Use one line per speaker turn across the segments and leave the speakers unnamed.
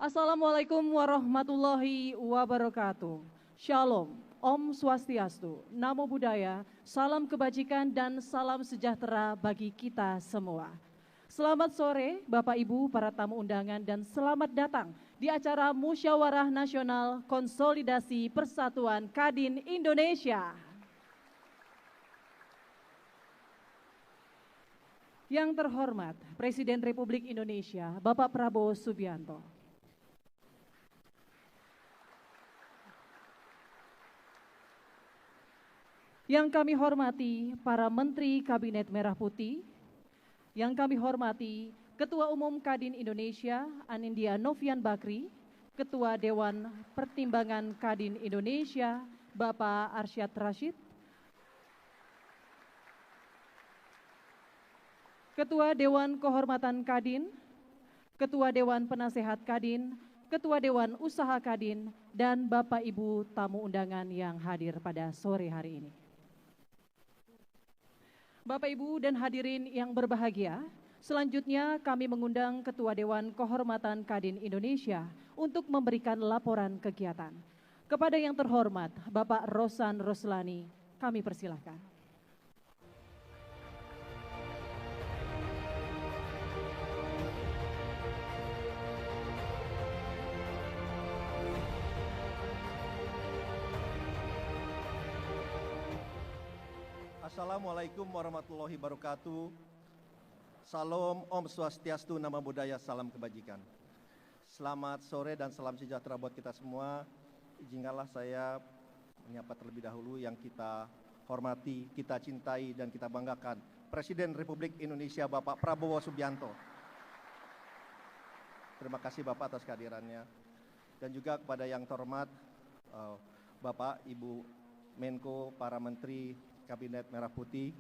Assalamualaikum warahmatullahi wabarakatuh. Shalom, Om Swastiastu, Namo Buddhaya, salam kebajikan dan salam sejahtera bagi kita semua. Selamat sore Bapak Ibu para tamu undangan dan selamat datang di acara Musyawarah Nasional Konsolidasi Persatuan Kadin Indonesia. Yang terhormat Presiden Republik Indonesia Bapak Prabowo Subianto. Yang kami hormati para Menteri Kabinet Merah Putih, yang kami hormati Ketua Umum Kadin Indonesia Anindya Novian Bakri, Ketua Dewan Pertimbangan Kadin Indonesia Bapak Arsyad Rashid, Ketua Dewan Kehormatan Kadin, Ketua Dewan Penasehat Kadin, Ketua Dewan Usaha Kadin, dan Bapak Ibu tamu undangan yang hadir pada sore hari ini. Bapak Ibu dan hadirin yang berbahagia, selanjutnya kami mengundang Ketua Dewan Kehormatan Kadin Indonesia untuk memberikan laporan kegiatan. Kepada yang terhormat Bapak Rosan Roslani, kami persilahkan.
Assalamualaikum warahmatullahi wabarakatuh. Salam, Om Swastiastu, Namo Buddhaya, salam kebajikan. Selamat sore dan salam sejahtera buat kita semua. Izinkanlah saya menyapa terlebih dahulu yang kita hormati, kita cintai dan kita banggakan, Presiden Republik Indonesia Bapak Prabowo Subianto. Terima kasih Bapak atas kehadirannya. Dan juga kepada yang terhormat Bapak, Ibu Menko, para Menteri Kabinet Merah Putih,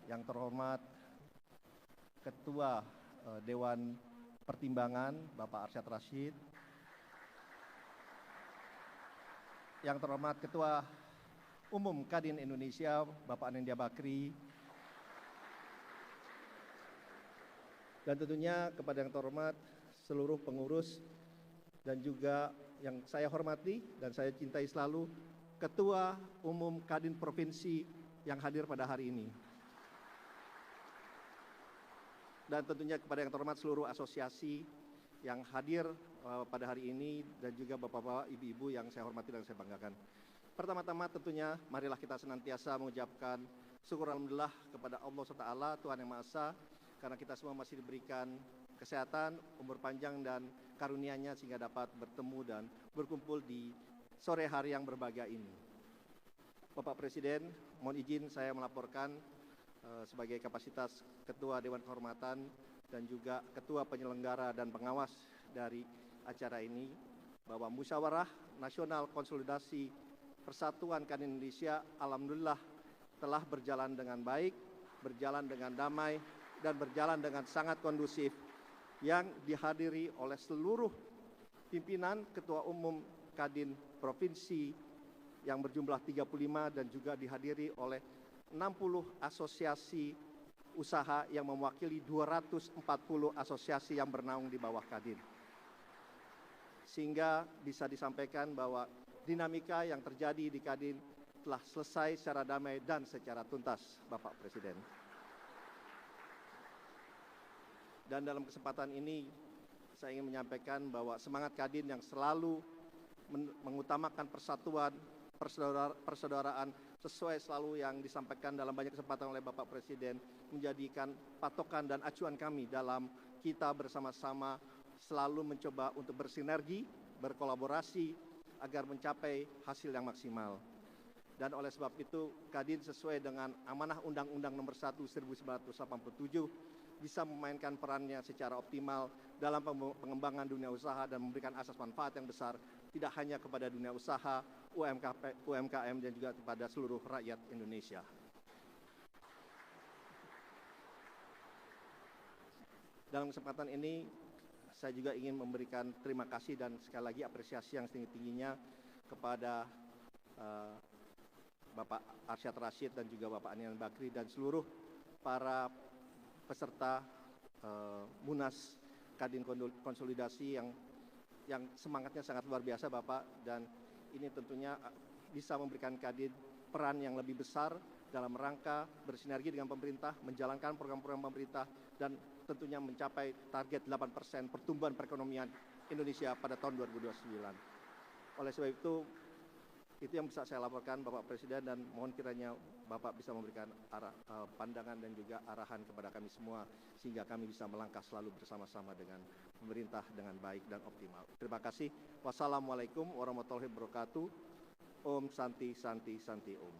yang terhormat Ketua Dewan Pertimbangan Bapak Arsyad Rashid, yang terhormat Ketua Umum Kadin Indonesia Bapak Anindya Bakri, dan tentunya kepada yang terhormat seluruh pengurus dan juga yang saya hormati dan saya cintai selalu, Ketua Umum Kadin Provinsi yang hadir pada hari ini. Dan tentunya kepada yang terhormat seluruh asosiasi yang hadir pada hari ini dan juga bapak-bapak, ibu-ibu yang saya hormati dan saya banggakan. Pertama-tama tentunya marilah kita senantiasa mengucapkan syukur alhamdulillah kepada Allah SWT, Tuhan Yang Maha Esa, karena kita semua masih diberikan kesehatan, umur panjang dan karunia-Nya sehingga dapat bertemu dan berkumpul di sore hari yang berbahagia ini. Bapak Presiden, mohon izin saya melaporkan sebagai kapasitas Ketua Dewan Kehormatan dan juga Ketua Penyelenggara dan Pengawas dari acara ini, bahwa Musyawarah Nasional Konsolidasi Persatuan Kadin Indonesia alhamdulillah telah berjalan dengan baik, berjalan dengan damai, dan berjalan dengan sangat kondusif, yang dihadiri oleh seluruh pimpinan Ketua Umum Kadin Provinsi yang berjumlah 35 dan juga dihadiri oleh 60 asosiasi usaha yang mewakili 240 asosiasi yang bernaung di bawah Kadin. Sehingga bisa disampaikan bahwa dinamika yang terjadi di Kadin telah selesai secara damai dan secara tuntas, Bapak Presiden. Dan dalam kesempatan ini saya ingin menyampaikan bahwa semangat Kadin yang selalu mengutamakan persatuan, persaudaraan sesuai selalu yang disampaikan dalam banyak kesempatan oleh Bapak Presiden, menjadikan patokan dan acuan kami dalam kita bersama-sama selalu mencoba untuk bersinergi, berkolaborasi agar mencapai hasil yang maksimal. Dan oleh sebab itu Kadin sesuai dengan amanah Undang-Undang Nomor 1 1987 bisa memainkan perannya secara optimal dalam pengembangan dunia usaha dan memberikan asas manfaat yang besar tidak hanya kepada dunia usaha, UMKM dan juga kepada seluruh rakyat Indonesia. Dalam kesempatan ini saya juga ingin memberikan terima kasih dan sekali lagi apresiasi yang setinggi-tingginya kepada Bapak Arsyad Rashid dan juga Bapak Anindya Bakri dan seluruh para peserta Munas Kadin Konsolidasi yang yang semangatnya sangat luar biasa Bapak, dan ini tentunya bisa memberikan Kadin peran yang lebih besar dalam rangka bersinergi dengan pemerintah, menjalankan program-program pemerintah, dan tentunya mencapai target 8% pertumbuhan perekonomian Indonesia pada tahun 2029. Oleh sebab itu yang bisa saya laporkan Bapak Presiden, dan mohon kiranya Bapak bisa memberikan pandangan dan juga arahan kepada kami semua sehingga kami bisa melangkah selalu bersama-sama dengan pemerintah dengan baik dan optimal. Terima kasih. Wassalamualaikum warahmatullahi wabarakatuh. Om Santi Santi Santi Om.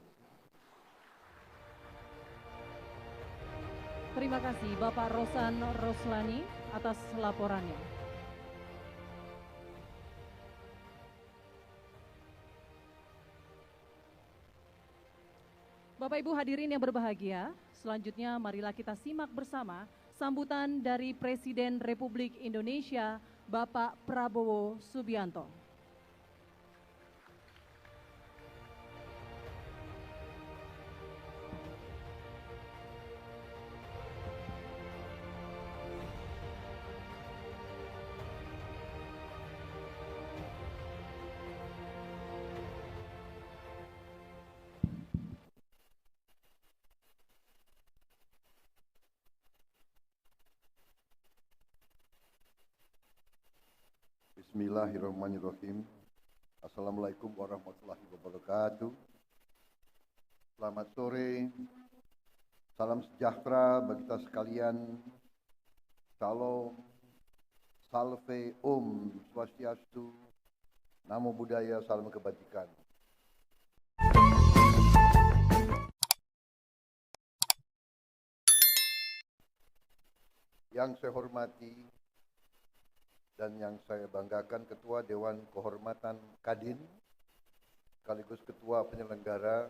Terima kasih Bapak Rosan Roslani atas laporannya. Bapak Ibu hadirin yang berbahagia, selanjutnya marilah kita simak bersama sambutan dari Presiden Republik Indonesia, Bapak Prabowo Subianto.
Bismillahirrahmanirrahim. Assalamualaikum warahmatullahi wabarakatuh. Selamat sore, salam sejahtera bagi kita sekalian. Shalom, salve, Om Swastiastu, Namo Buddhaya, salam kebajikan. Yang saya hormati dan yang saya banggakan Ketua Dewan Kehormatan Kadin, sekaligus Ketua Penyelenggara,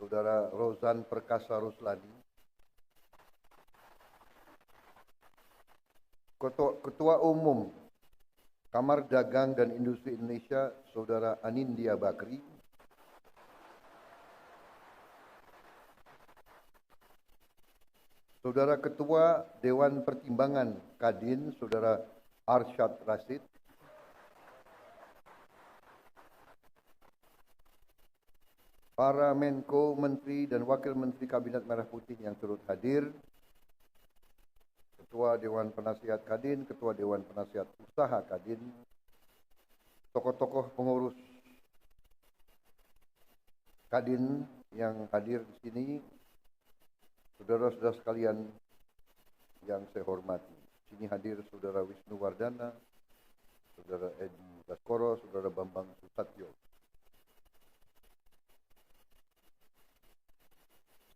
Saudara Rozan Perkasa Roslani, Ketua Umum Kamar Dagang dan Industri Indonesia, Saudara Anindya Bakri, Saudara Ketua Dewan Pertimbangan Kadin, Saudara Arsyad Rashid, para Menko, Menteri, dan Wakil Menteri Kabinet Merah Putih yang turut hadir, Ketua Dewan Penasihat Kadin, Ketua Dewan Penasihat Usaha Kadin, tokoh-tokoh pengurus Kadin yang hadir di sini, saudara-saudara sekalian yang saya hormati. Di sini hadir Saudara Wisnu Wardana, Saudara Edi Baskoro, Saudara Bambang Susatyo.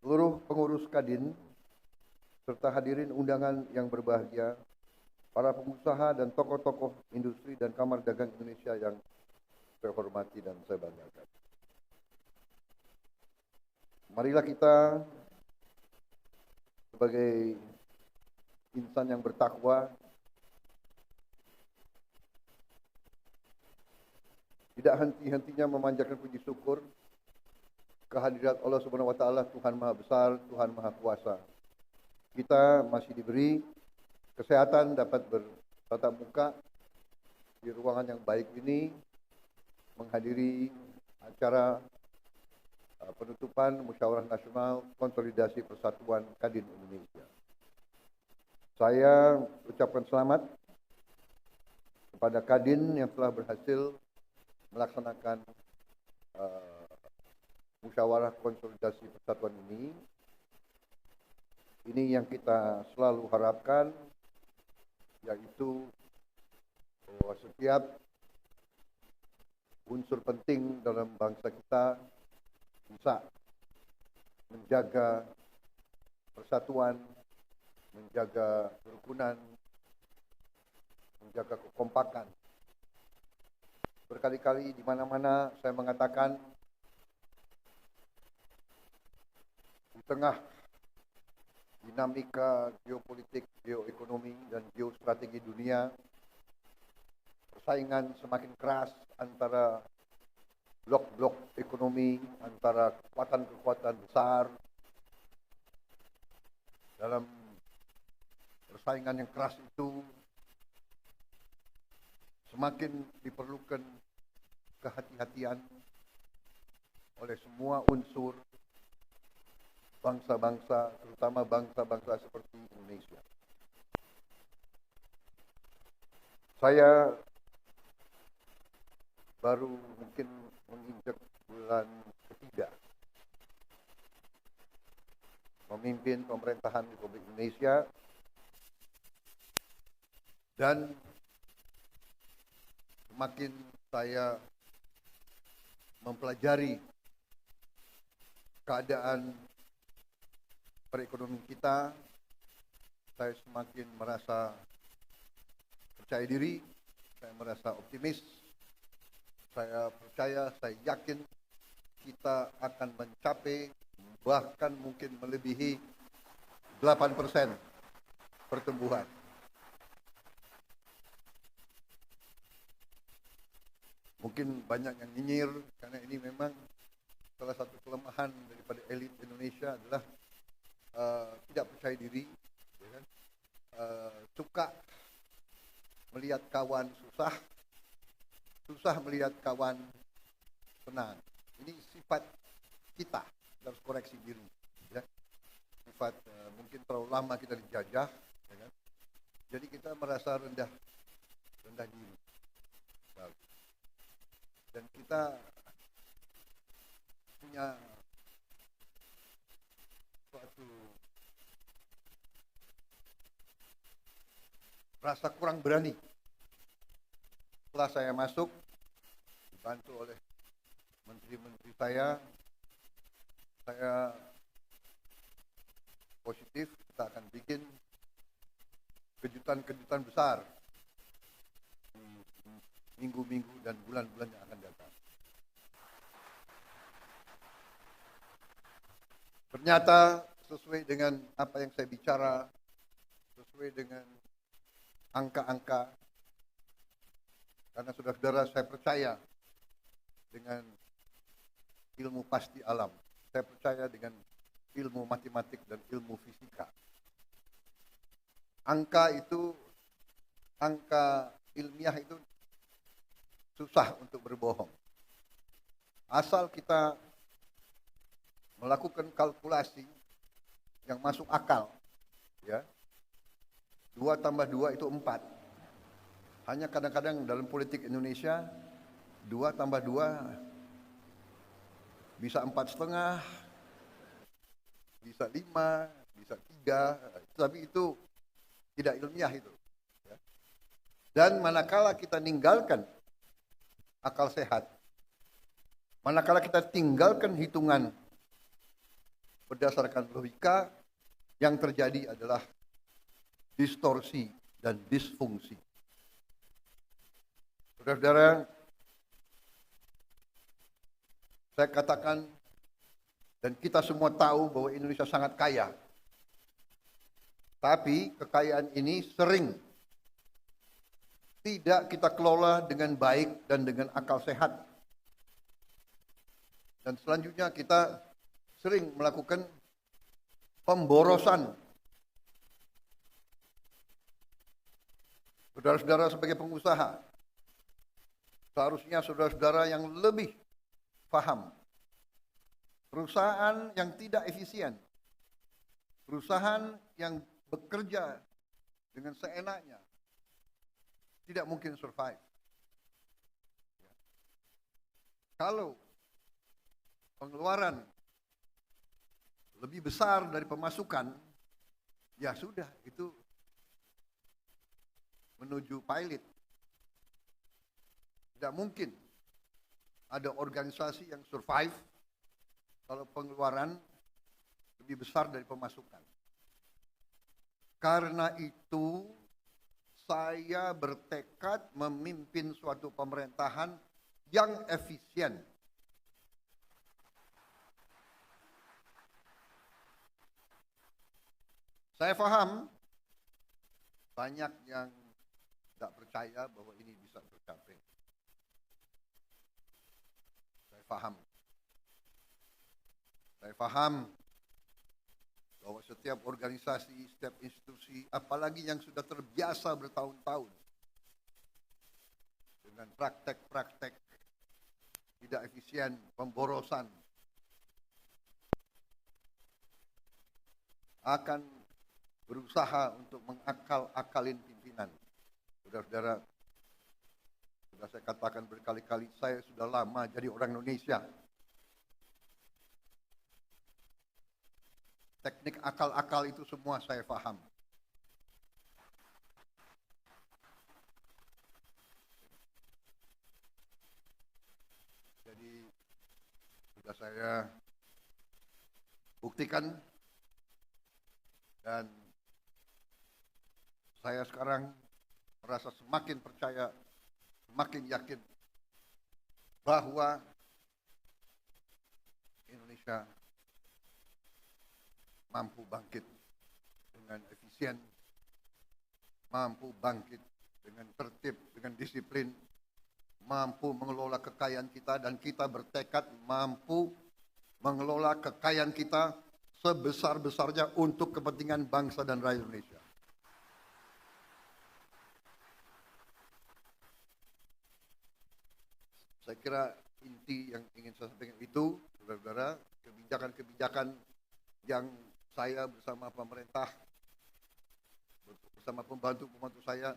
Seluruh pengurus Kadin, serta hadirin undangan yang berbahagia, para pengusaha dan tokoh-tokoh industri dan Kamar Dagang Indonesia yang saya hormati dan saya banggakan. Marilah kita sebagai insan yang bertakwa tidak henti-hentinya memanjatkan puji syukur kehadirat Allah Subhanahu wa taala, Tuhan Maha Besar, Tuhan Maha Kuasa. Kita masih diberi kesehatan dapat bertatap muka di ruangan yang baik ini menghadiri acara penutupan Musyawarah Nasional Konsolidasi Persatuan Kadin Indonesia. Saya ucapkan selamat kepada Kadin yang telah berhasil melaksanakan Musyawarah Konsolidasi Persatuan ini. Ini yang kita selalu harapkan, yaitu bahwa setiap unsur penting dalam bangsa kita bisa menjaga persatuan, menjaga kerukunan, menjaga kekompakan. Berkali-kali di mana-mana saya mengatakan, di tengah dinamika geopolitik, geoekonomi, dan geostrategi dunia, persaingan semakin keras antara blok-blok ekonomi, antara kekuatan-kekuatan besar. Dalam persaingan yang keras itu, semakin diperlukan kehati-hatian oleh semua unsur bangsa-bangsa, terutama bangsa-bangsa seperti Indonesia. Saya baru mungkin menginjak bulan ketiga memimpin pemerintahan Republik Indonesia, dan semakin saya mempelajari keadaan perekonomian kita, saya semakin merasa percaya diri, saya merasa optimis, saya percaya, saya yakin kita akan mencapai, bahkan mungkin melebihi 8% pertumbuhan. Mungkin banyak yang nyinyir, karena ini memang salah satu kelemahan daripada elit Indonesia adalah tidak percaya diri, ya kan? Suka melihat kawan susah, susah melihat kawan senang. Ini sifat kita, kita harus koreksi diri, ya. Sifat mungkin terlalu lama kita dijajah, ya kan? Jadi kita merasa rendah diri, dan kita punya suatu rasa kurang berani. Setelah saya masuk, dibantu oleh menteri-menteri saya positif, kita akan bikin kejutan-kejutan besar di minggu-minggu dan bulan-bulan yang akan datang. Ternyata sesuai dengan apa yang saya bicara, sesuai dengan angka-angka, karena saudara-saudara, saya percaya dengan ilmu pasti alam, saya percaya dengan ilmu matematik dan ilmu fisika. Angka ilmiah itu susah untuk berbohong. Asal kita melakukan kalkulasi yang masuk akal, ya. 2 tambah 2 itu 4. Hanya kadang-kadang dalam politik Indonesia 2 tambah 2 bisa 4,5, bisa 5, bisa 3, tapi itu tidak ilmiah itu, ya. Dan manakala kita ninggalkan akal sehat, manakala kita tinggalkan hitungan berdasarkan logika, yang terjadi adalah distorsi dan disfungsi. Saudara-saudara, saya katakan, dan kita semua tahu bahwa Indonesia sangat kaya. Tapi kekayaan ini sering tidak kita kelola dengan baik dan dengan akal sehat. Dan selanjutnya kita sering melakukan pemborosan. Saudara-saudara sebagai pengusaha, seharusnya saudara-saudara yang lebih paham. Perusahaan yang tidak efisien, perusahaan yang bekerja dengan seenaknya, tidak mungkin survive. Kalau pengeluaran lebih besar dari pemasukan, ya sudah, itu menuju pilot. Tidak mungkin ada organisasi yang survive kalau pengeluaran lebih besar dari pemasukan. Karena itu, saya bertekad memimpin suatu pemerintahan yang efisien. Saya paham banyak yang tidak percaya bahwa ini bisa tercapai. Saya paham bahwa setiap organisasi, setiap institusi, apalagi yang sudah terbiasa bertahun-tahun, dengan praktek-praktek tidak efisien, pemborosan, akan berusaha untuk mengakal-akalin pimpinan. Saudara-saudara, sudah saya katakan berkali-kali, saya sudah lama jadi orang Indonesia. Teknik akal-akal itu semua saya paham. Jadi sudah saya buktikan dan saya sekarang merasa semakin percaya, semakin yakin bahwa Indonesia mampu bangkit dengan efisien, mampu bangkit dengan tertib, dengan disiplin, mampu mengelola kekayaan kita, dan kita bertekad mampu mengelola kekayaan kita sebesar-besarnya untuk kepentingan bangsa dan rakyat Indonesia. Saya kira inti yang ingin saya sampaikan itu, saudara-saudara, kebijakan-kebijakan yang saya bersama pemerintah, bersama pembantu-pembantu saya,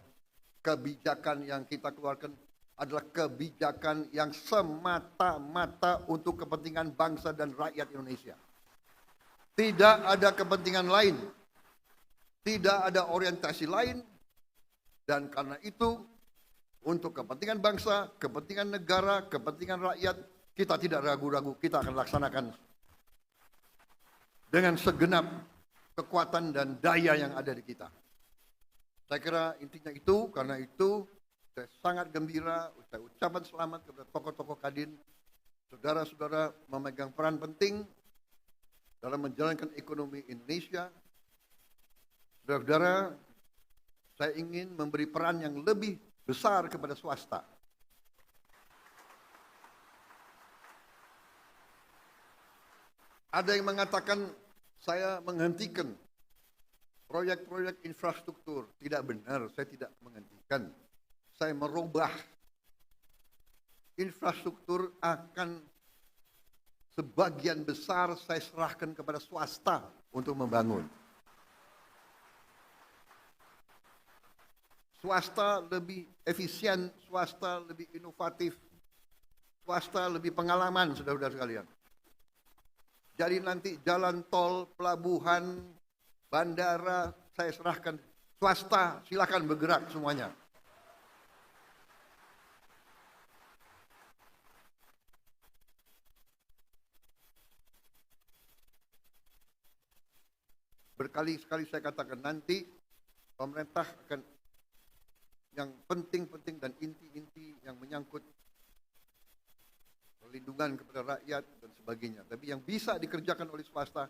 kebijakan yang kita keluarkan adalah kebijakan yang semata-mata untuk kepentingan bangsa dan rakyat Indonesia. Tidak ada kepentingan lain, tidak ada orientasi lain, dan karena itu untuk kepentingan bangsa, kepentingan negara, kepentingan rakyat, kita tidak ragu-ragu, kita akan laksanakan dengan segenap kekuatan dan daya yang ada di kita. Saya kira intinya itu, karena itu saya sangat gembira, saya ucapkan selamat kepada tokoh-tokoh Kadin, saudara-saudara memegang peran penting dalam menjalankan ekonomi Indonesia. Saudara-saudara, saya ingin memberi peran yang lebih besar kepada swasta. Ada yang mengatakan saya menghentikan proyek-proyek infrastruktur. Tidak benar, saya tidak menghentikan. Saya merubah. Infrastruktur akan sebagian besar saya serahkan kepada swasta untuk membangun. Swasta lebih efisien, swasta lebih inovatif, swasta lebih pengalaman, saudara-saudara sekalian. Jadi nanti jalan tol, pelabuhan, bandara, saya serahkan swasta, silakan bergerak semuanya. Berkali-kali saya katakan nanti pemerintah akan yang penting-penting dan inti-inti yang menyangkut perlindungan kepada rakyat dan sebagainya. Tapi yang bisa dikerjakan oleh swasta,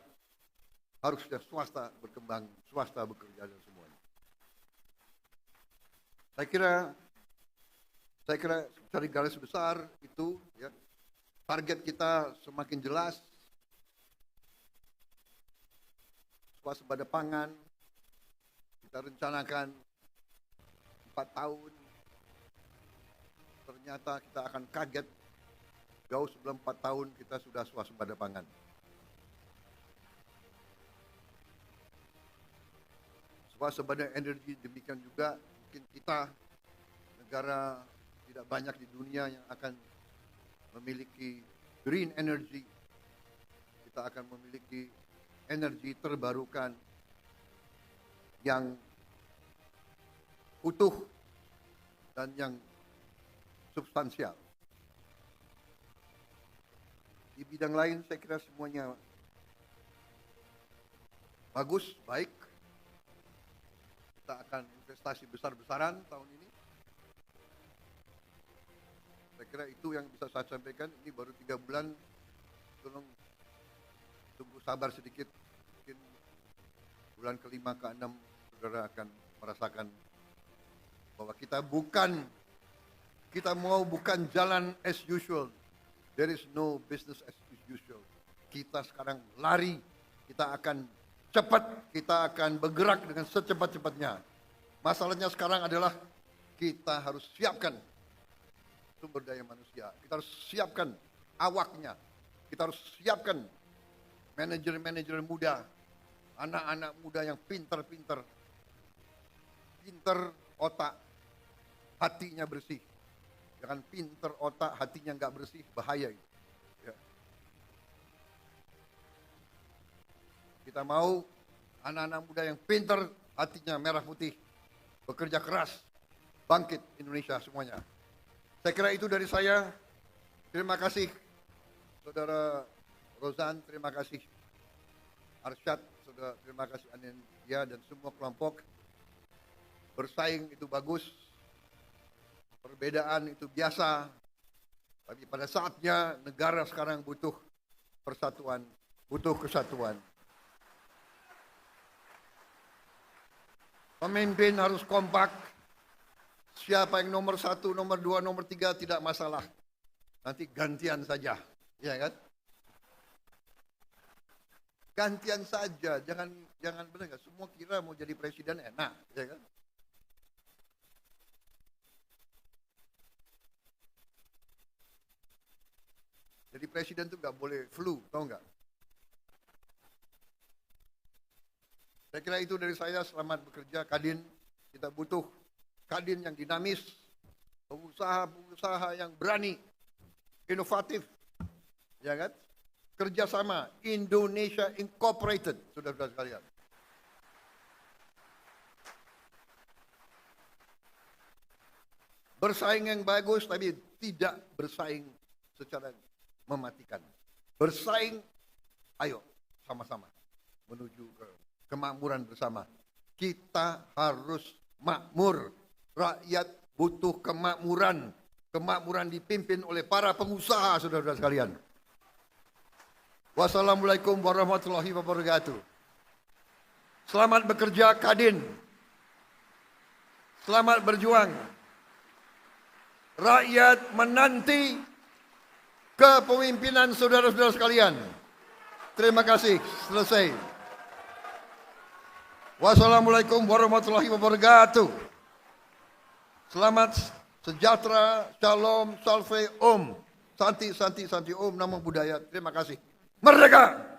harusnya swasta berkembang, swasta bekerja dan semuanya. Saya kira dari garis besar itu, ya, target kita semakin jelas. Swasembada pangan, kita rencanakan 4 tahun, ternyata kita akan kaget. Jauh sebelum 4 tahun kita sudah swasembada pangan. Swasembada energi demikian juga, mungkin kita negara tidak banyak di dunia yang akan memiliki green energy. Kita akan memiliki energi terbarukan yang utuh dan yang substansial. Di bidang lain saya kira semuanya bagus, baik. Kita akan investasi besar-besaran tahun ini. Saya kira itu yang bisa saya sampaikan. Ini baru 3 bulan. Tolong tunggu sabar sedikit. Mungkin bulan ke-5, ke-6 saudara akan merasakan bahwa kita bukan jalan as usual. There is no business as usual. Kita sekarang lari, kita akan cepat, kita akan bergerak dengan secepat-cepatnya. Masalahnya sekarang adalah kita harus siapkan sumber daya manusia. Kita harus siapkan awaknya. Kita harus siapkan manajer-manajer muda, anak-anak muda yang pintar-pintar, pintar otak, hatinya bersih. Jangan pintar otak, hatinya nggak bersih, bahaya. Ya. Kita mau anak-anak muda yang pintar, hatinya merah putih, bekerja keras, bangkit Indonesia semuanya. Saya kira itu dari saya. Terima kasih Saudara Rozan, terima kasih Arsyad, Saudara, terima kasih Anindya dan semua kelompok. Bersaing itu bagus, perbedaan itu biasa, tapi pada saatnya negara sekarang butuh persatuan, butuh kesatuan. Pemimpin harus kompak. Siapa yang nomor 1, nomor 2, nomor 3 tidak masalah. Nanti gantian saja, ya kan? Gantian saja, jangan benar nggak? Semua kira mau jadi presiden enak, ya kan? Jadi presiden tuh nggak boleh flu, tahu nggak? Saya kira itu dari saya. Selamat bekerja, Kadin. Kita butuh Kadin yang dinamis, pengusaha-pengusaha yang berani, inovatif, ya kan? Kerjasama Indonesia Incorporated, saudara-saudara sekalian. Bersaing yang bagus, tapi tidak bersaing secara mematikan. Bersaing, ayo sama-sama menuju ke kemakmuran bersama. Kita harus makmur. Rakyat butuh kemakmuran. Kemakmuran dipimpin oleh para pengusaha, saudara-saudara sekalian. Wassalamualaikum warahmatullahi wabarakatuh. Selamat bekerja, Kadin. Selamat berjuang. Rakyat menanti kepemimpinan saudara-saudara sekalian. Terima kasih. Selesai. Wassalamualaikum warahmatullahi wabarakatuh. Selamat sejahtera, shalom, salve, om. Santi, santi, santi, om, namo buddhaya. Terima kasih. Merdeka!